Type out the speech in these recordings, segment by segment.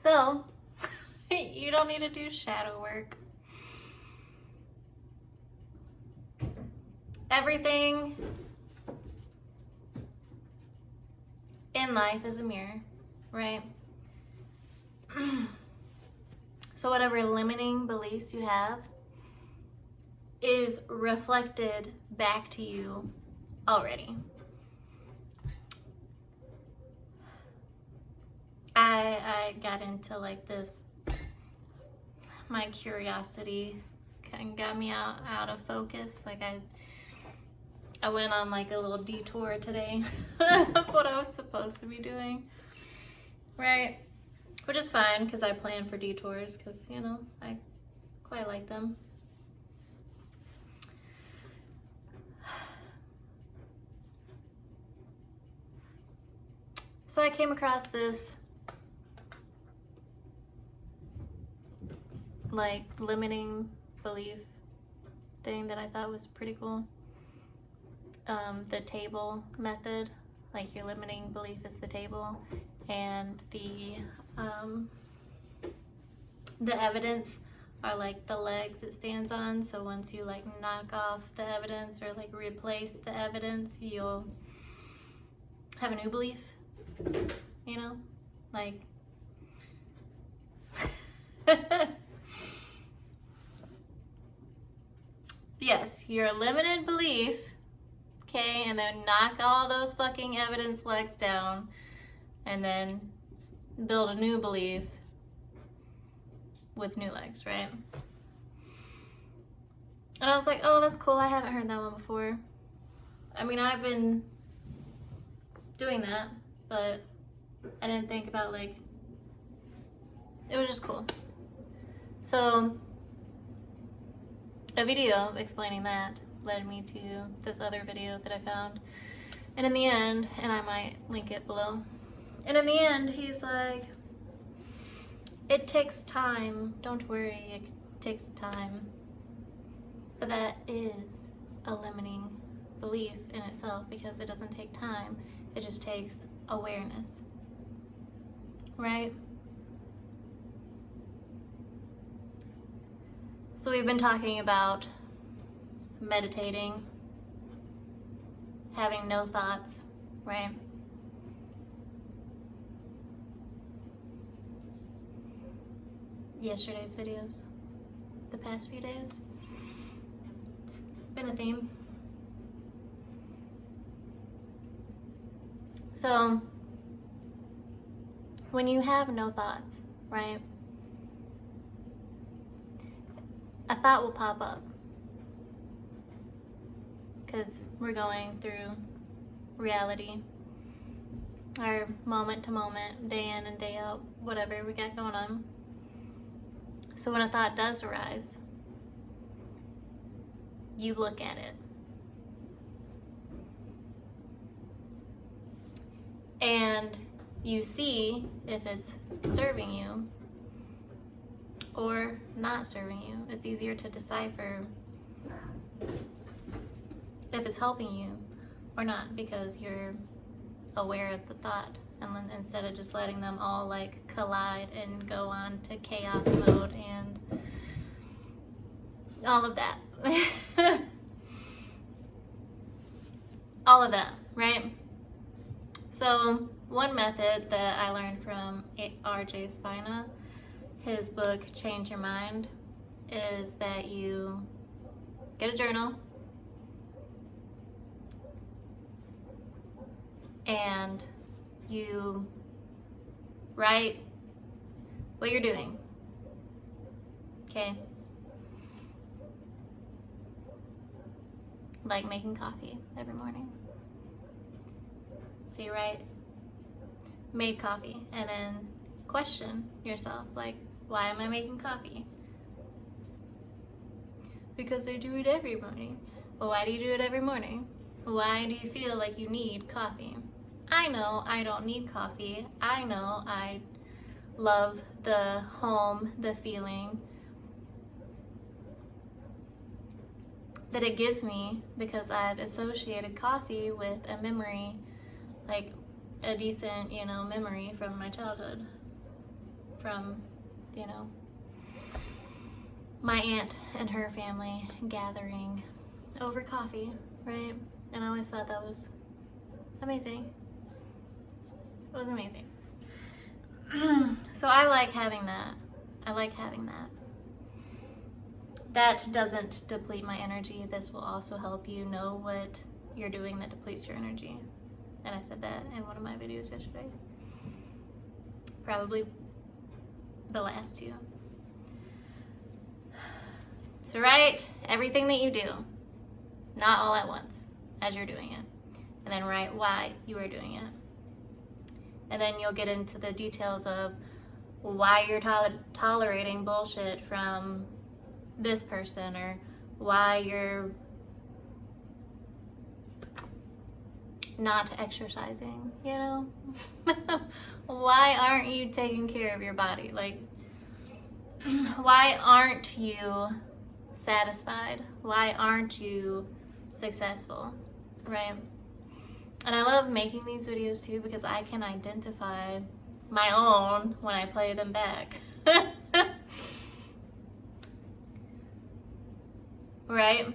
So, you don't need to do shadow work. Everything in life is a mirror, right? So whatever limiting beliefs you have is reflected back to you already. I got into like this, my curiosity kind of got me out of focus. Like I went on like a little detour today of what I was supposed to be doing, right? Which is fine because I plan for detours because, you know, I quite like them. So I came across this like limiting belief thing that I thought was pretty cool. The table method, like your limiting belief is the table, and the evidence are like the legs it stands on. So once you like knock off the evidence or like replace the evidence, you'll have a new belief, you know, like yes, your limited belief, okay, and then knock all those fucking evidence legs down and then build a new belief with new legs, right? And I was like, oh, that's cool. I haven't heard that one before. I mean, I've been doing that, but I didn't think about like, it was just cool. So a video explaining that led me to this other video that I found. And in the end, and I might link it below, and in the end, he's like, it takes time. Don't worry, it takes time. But that is a limiting belief in itself because it doesn't take time. It just takes awareness, right? So we've been talking about meditating, having no thoughts, right? Yesterday's videos, the past few days, it's been a theme. So when you have no thoughts, right, a thought will pop up because we're going through reality, our moment to moment, day in and day out, whatever we got going on. So when a thought does arise, you look at it. And you see if it's serving you or not serving you. It's easier to decipher if it's helping you or not because you're aware of the thought, and then instead of just letting them all like collide and go on to chaos mode and all of that. All of that, right? So one method that I learned from R.J. Spina, his book Change Your Mind, is that you get a journal and you write what you're doing, okay? Like making coffee every morning. So you write, made coffee, and then question yourself, like, why am I making coffee? Because I do it every morning. Well, why do you do it every morning? Why do you feel like you need coffee? I know I don't need coffee. I know I love the home, the feeling that it gives me because I've associated coffee with a memory, like a decent, memory from my childhood, from, you know, my aunt and her family gathering over coffee, right? And I always thought that was amazing. It was amazing. So I like having that. I like having that. That doesn't deplete my energy. This will also help you know what you're doing that depletes your energy. And I said that in one of my videos yesterday. Probably the last two. So write everything that you do, not all at once, as you're doing it. And then write why you are doing it. And then you'll get into the details of why you're tolerating bullshit from this person, or why you're not exercising, you know? Why aren't you taking care of your body? Like, why aren't you satisfied? Why aren't you successful, right? And I love making these videos too because I can identify my own when I play them back. Right?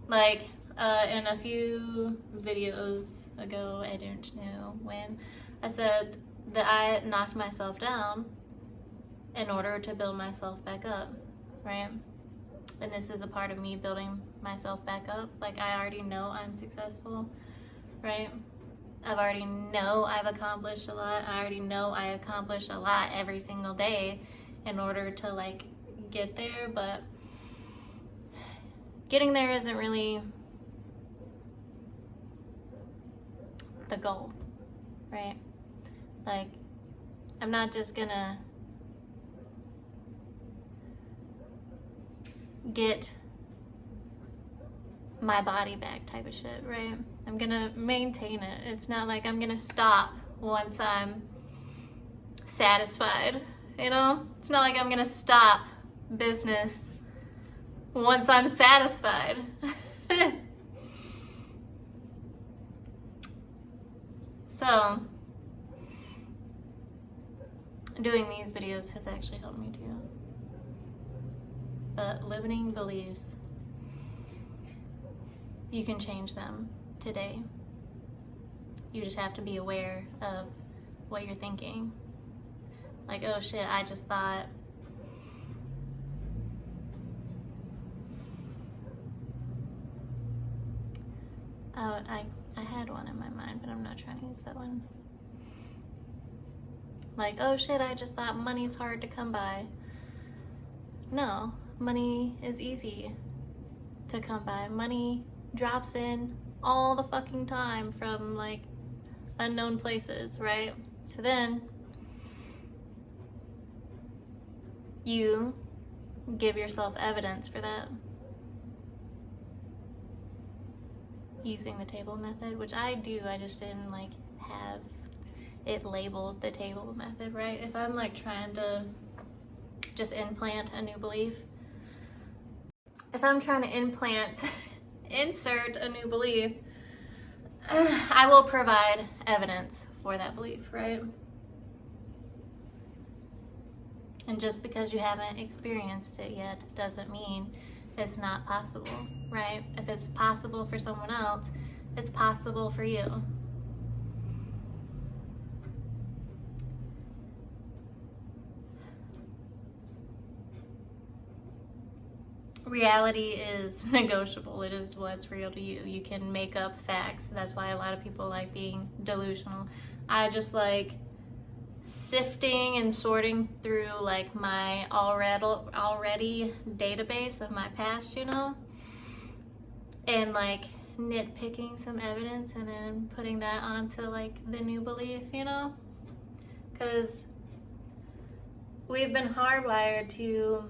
Like, in a few videos ago, I don't know when, I said that I knocked myself down in order to build myself back up, right? And this is a part of me building myself back up. Like, I already know I'm successful, right? I already know I've accomplished a lot. I already know I accomplish a lot every single day in order to, like, get there, but getting there isn't really the goal, right? Like, I'm not just gonna get my body back type of shit, right? I'm gonna maintain it. It's not like I'm gonna stop once I'm satisfied, you know? It's not like I'm gonna stop business once I'm satisfied. So, doing these videos has actually helped me too. But limiting beliefs, you can change them today. You just have to be aware of what you're thinking. Like, oh shit, I just thought I had one in my mind, but I'm not trying to use that one. Like, oh shit, I just thought money's hard to come by. No, money is easy to come by. Money drops in all the fucking time from, like, unknown places, right? So then you give yourself evidence for that using the table method, which I do. I just didn't, like, have it labeled the table method, right? If I'm, like, trying to just implant a new belief, if I'm trying to insert a new belief, I will provide evidence for that belief, right? And just because you haven't experienced it yet doesn't mean it's not possible, right? If it's possible for someone else, it's possible for you. Reality is negotiable. It is what's real to you. You can make up facts. That's why a lot of people like being delusional. I just like sifting and sorting through, like, my already database of my past, you know, and, like, nitpicking some evidence and then putting that onto, like, the new belief, you know, because we've been hardwired to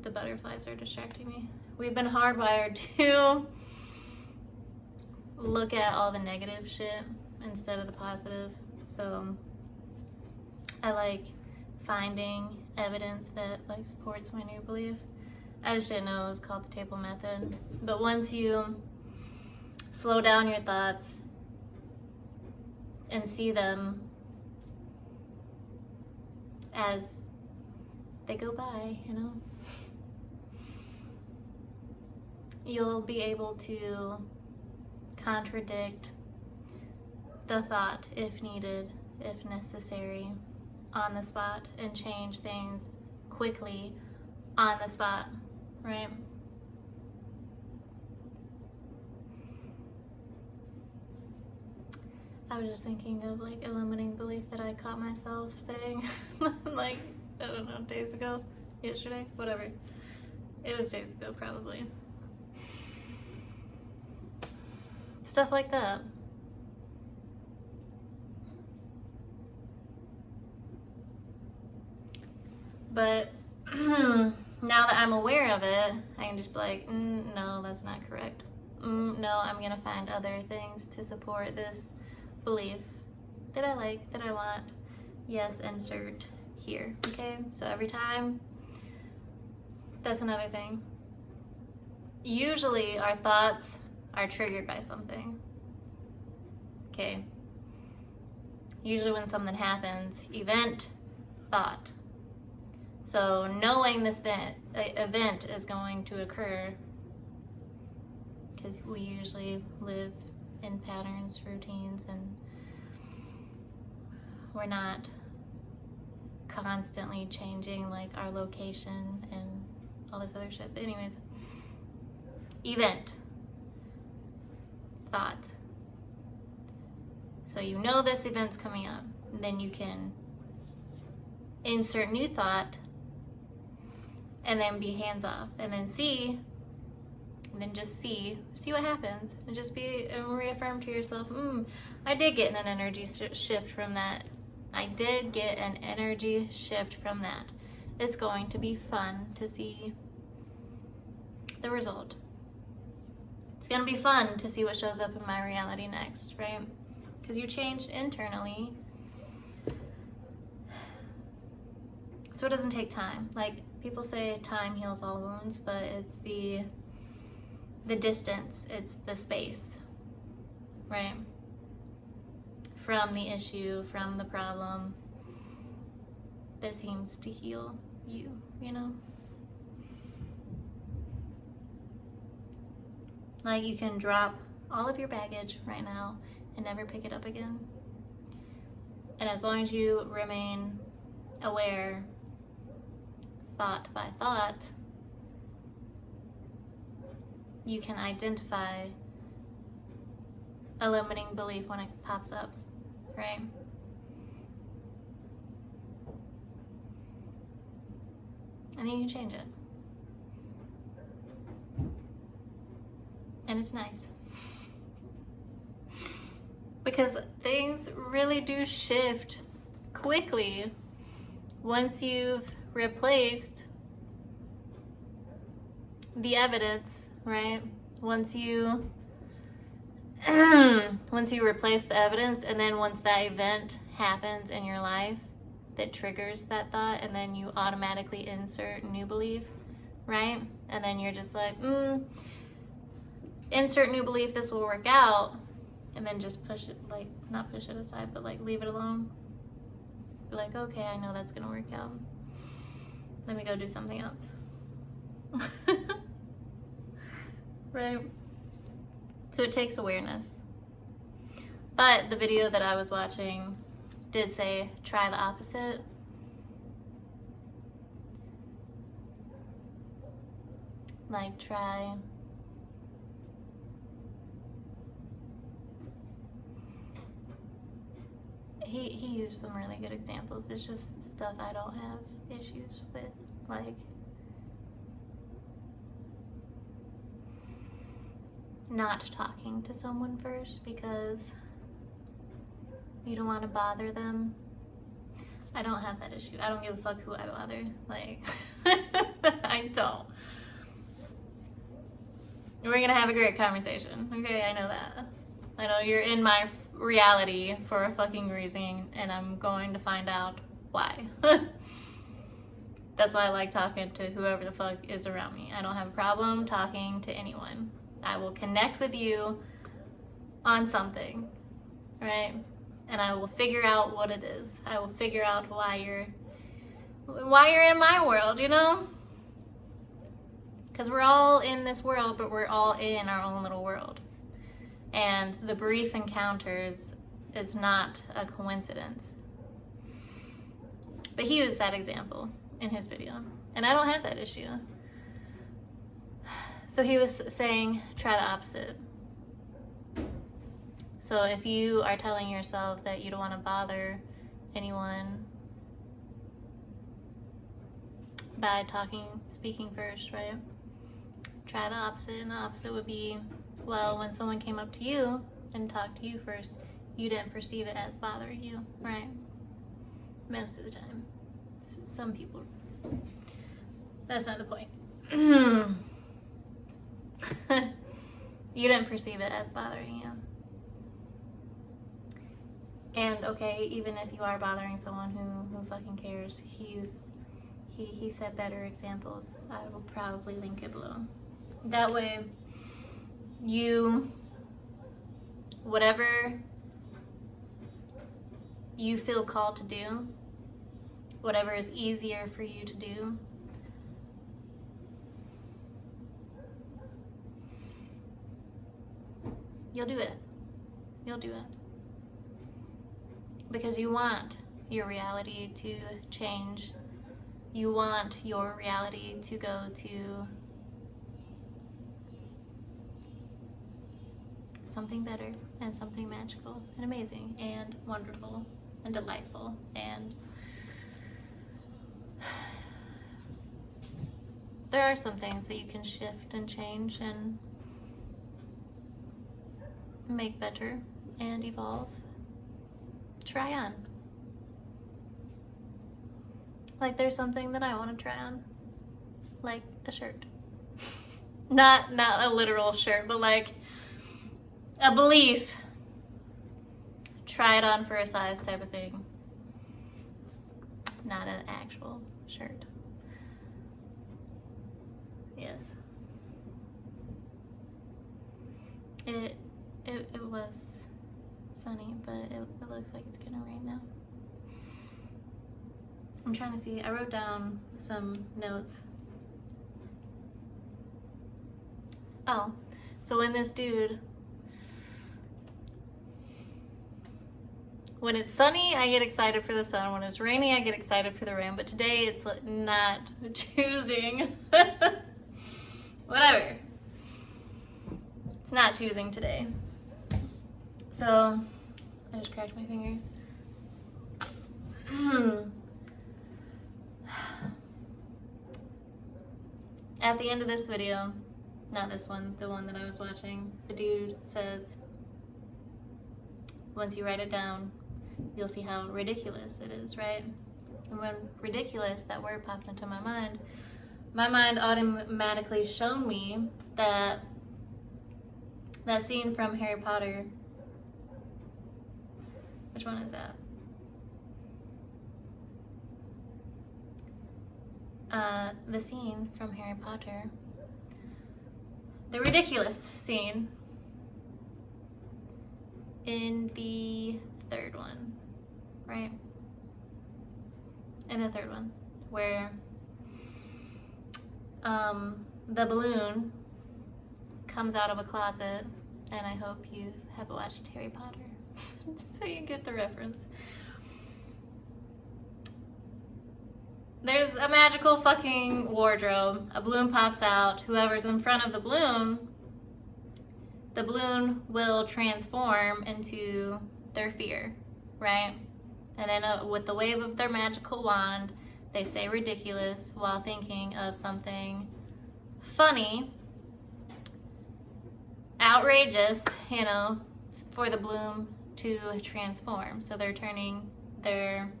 the butterflies are distracting me. We've been hardwired to look at all the negative shit instead of the positive. So I like finding evidence that, like, supports my new belief. I just didn't know it was called the table method. But once you slow down your thoughts and see them as they go by, you know. You'll be able to contradict the thought if needed, if necessary, on the spot, and change things quickly on the spot, right? I was just thinking of like a limiting belief that I caught myself saying like, I don't know, days ago, yesterday, whatever. It was days ago, probably. Stuff like that. But now that I'm aware of it, I can just be like, no, that's not correct. No, I'm gonna find other things to support this belief that I like, that I want. Yes, insert here, okay? So every time, that's another thing. Usually our thoughts are triggered by something, okay? Usually when something happens, event, thought. So knowing this event is going to occur, because we usually live in patterns, routines, and we're not constantly changing like our location and all this other shit. But anyways, event, thought. So you know this event's coming up, and then you can insert new thought, and then be hands off, and then see, and then just see what happens, and just be and reaffirm to yourself, I did get an energy shift from that. I did get an energy shift from that. It's going to be fun to see the result. It's going to be fun to see what shows up in my reality next, right? Because you changed internally. So it doesn't take time. Like, people say time heals all wounds, but it's the distance, it's the space, right? From the issue, from the problem, that seems to heal you, you know? Like, you can drop all of your baggage right now and never pick it up again. And as long as you remain aware, thought by thought, you can identify a limiting belief when it pops up, right? And then you can change it. And it's nice. Because things really do shift quickly once you've replaced the evidence, right? Once you replace the evidence, and then once that event happens in your life that triggers that thought, and then you automatically insert new belief, right? And then you're just like, insert new belief, this will work out, and then just push it, like, not push it aside, but like leave it alone. Be like, okay, I know that's gonna work out. Let me go do something else. Right? So it takes awareness. But the video that I was watching did say, try the opposite. Like, try he used some really good examples. It's just stuff I don't have issues with, like not talking to someone first because you don't want to bother them. I don't have that issue. I don't give a fuck who I bother. Like, I don't. We're gonna have a great conversation. Okay, I know that. I know you're in my reality for a fucking reason, and I'm going to find out why. That's why I like talking to whoever the fuck is around me. I don't have a problem talking to anyone. I will connect with you on something, right? And I will figure out what it is. I will figure out why you're why you're in my world, you know? Because we're all in this world, but we're all in our own little world. And the brief encounters is not a coincidence. But he used that example in his video. And I don't have that issue. So he was saying, try the opposite. So if you are telling yourself that you don't want to bother anyone by speaking first, right? Try the opposite, and the opposite would be, well, when someone came up to you and talked to you first, you didn't perceive it as bothering you, right? Most of the time. Some people. That's not the point. You didn't perceive it as bothering you. And okay, even if you are bothering someone who fucking cares, he said better examples. I will probably link it below. That way, whatever you feel called to do, whatever is easier for you to do, you'll do it. You'll do it. Because you want your reality to change. You want your reality to go to something better and something magical and amazing and wonderful and delightful. And there are some things that you can shift and change and make better and evolve. Try on. Like there's something that I want to try on. Like a shirt. Not a literal shirt, but like a belief. Try it on for a size type of thing. Not an actual shirt. Yes. It was sunny, but it looks like it's gonna rain now. I'm trying to see. I wrote down some notes. Oh, so when this dude, when it's sunny, I get excited for the sun. When it's rainy, I get excited for the rain. But today, it's not choosing. Whatever. It's not choosing today. So, I just cracked my fingers. At the end of this video, not this one, the one that I was watching, the dude says, once you write it down, you'll see how ridiculous it is, right? And when ridiculous, that word popped into my mind automatically showed me that scene from Harry Potter. Which one is that? The scene from Harry Potter. The ridiculous scene in the third one, right? In the third one, where the balloon comes out of a closet, and I hope you have watched Harry Potter so you get the reference. There's a magical fucking wardrobe. A balloon pops out. Whoever's in front of the balloon will transform into their fear, right? And then with the wave of their magical wand, they say ridiculous while thinking of something funny, outrageous, for the balloon to transform. So they're turning their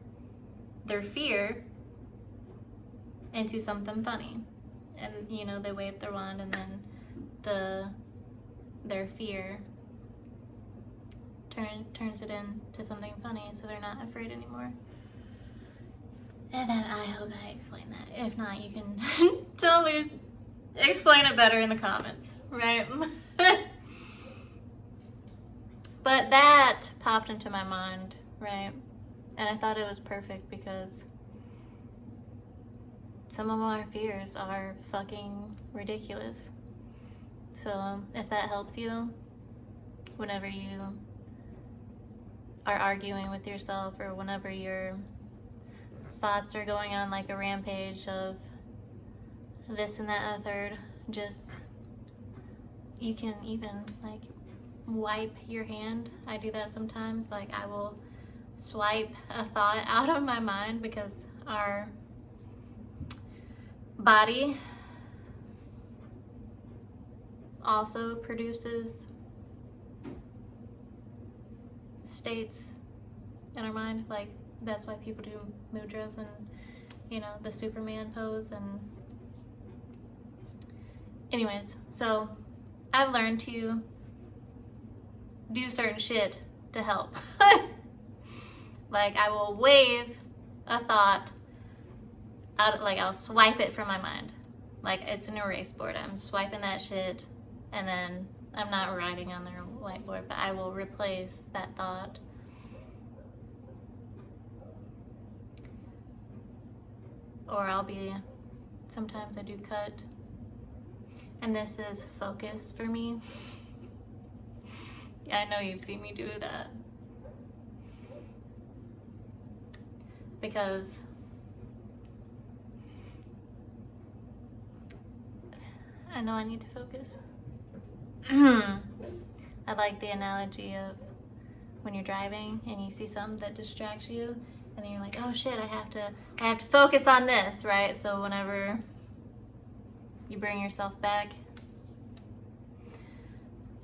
fear into something funny. And, they wave their wand, and then their fear turns it into something funny, so they're not afraid anymore. And then I hope I explained that. If not, you can totally explain it better in the comments, right? But that popped into my mind, right? And I thought it was perfect because some of our fears are fucking ridiculous. So if that helps you, whenever you are arguing with yourself, or whenever your thoughts are going on like a rampage of this and that and a third, just, you can even like wipe your hand. I do that sometimes. Like, I will swipe a thought out of my mind, because our body also produces states in our mind. Like, that's why people do mudras and, you know, the Superman pose. And anyways, so I've learned to do certain shit to help. Like, I will wave a thought out, like I'll swipe it from my mind. Like, it's an erase board. I'm swiping that shit, and then I'm not writing on their whiteboard, but I will replace that thought. Or sometimes I do cut. And this is focus for me. Yeah, I know you've seen me do that. Because I know I need to focus. I like the analogy of when you're driving and you see something that distracts you, and then you're like, oh shit, I have to focus on this, right? So whenever you bring yourself back,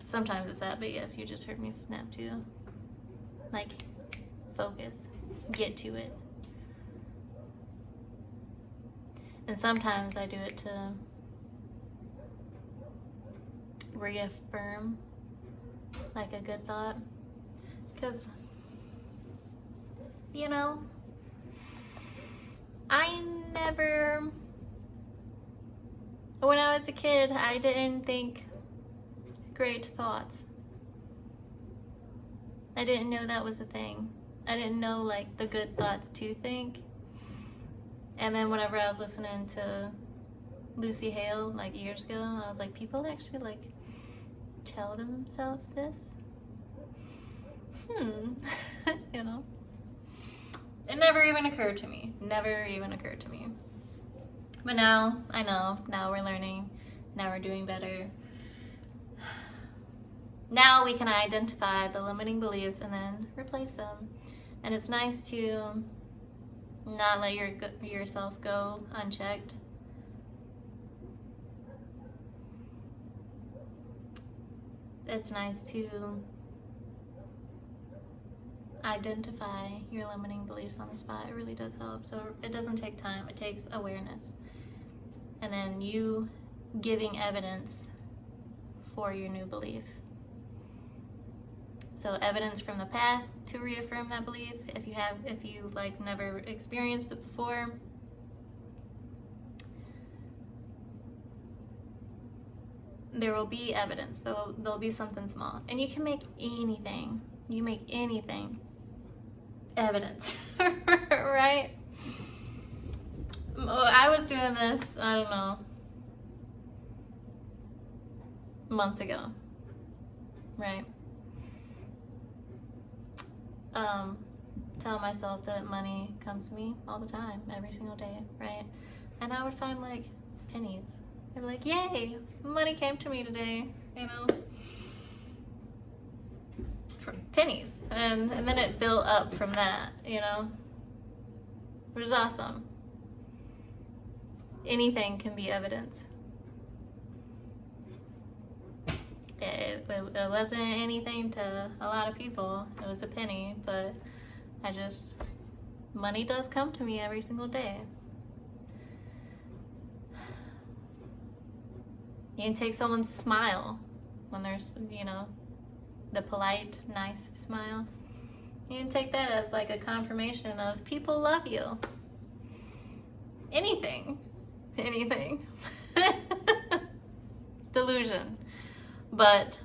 sometimes it's that, but yes, you just heard me snap too. Like, focus, get to it. And sometimes I do it to reaffirm like a good thought, because, you know, when I was a kid, I didn't think great thoughts. I didn't know that was a thing. I didn't know like the good thoughts to think. And then whenever I was listening to Lucy Hale like years ago, I was like, people actually like tell themselves this? You know? It never even occurred to me. Never even occurred to me. But now, I know. Now we're learning. Now we're doing better. Now we can identify the limiting beliefs and then replace them. And it's nice to not let yourself go unchecked. It's nice to identify your limiting beliefs on the spot. It really does help. So it doesn't take time. It takes awareness. And then you giving evidence for your new belief. So evidence from the past to reaffirm that belief. If you've like never experienced it before, there will be evidence. There'll be something small, and you can make anything. You make anything evidence, right? I was doing this, I don't know, months ago, right? Tell myself that money comes to me all the time, every single day, right? And I would find like pennies. I'd be like, yay, money came to me today, you know? For pennies. And then it built up from that, you know? Which is awesome. Anything can be evidence. It wasn't anything to a lot of people. It was a penny, but money does come to me every single day. You can take someone's smile when there's, you know, the polite, nice smile. You can take that as like a confirmation of people love you. Anything. Delusion. But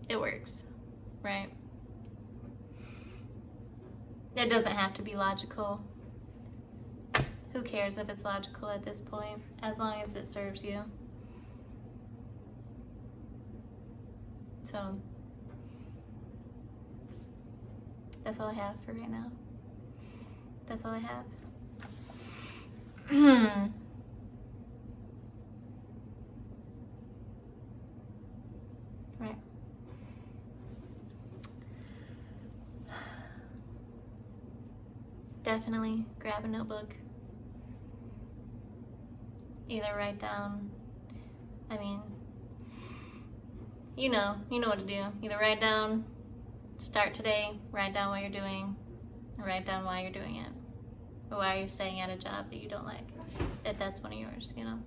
it works, right? It doesn't have to be logical. who cares if it's logical at this point, as long as it serves you. So that's all I have for right now. That's all I have. Right. Definitely grab a notebook. Either write down, I mean, you know what to do. Either write down, start today, write down what you're doing, and write down why you're doing it. Or why are you staying at a job that you don't like, if that's one of yours, you know?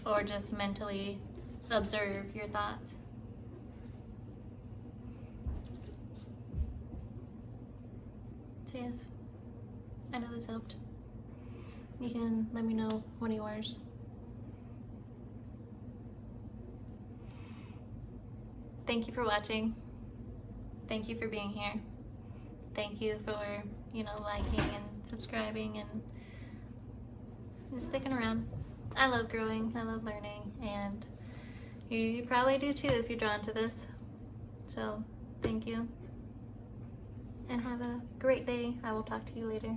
Or just mentally observe your thoughts. So yes, I know this helped. You can let me know one of yours. Thank you for watching. Thank you for being here. Thank you for, liking and subscribing and sticking around. I love growing, I love learning, and you probably do too if you're drawn to this. So, thank you. And have a great day. I will talk to you later.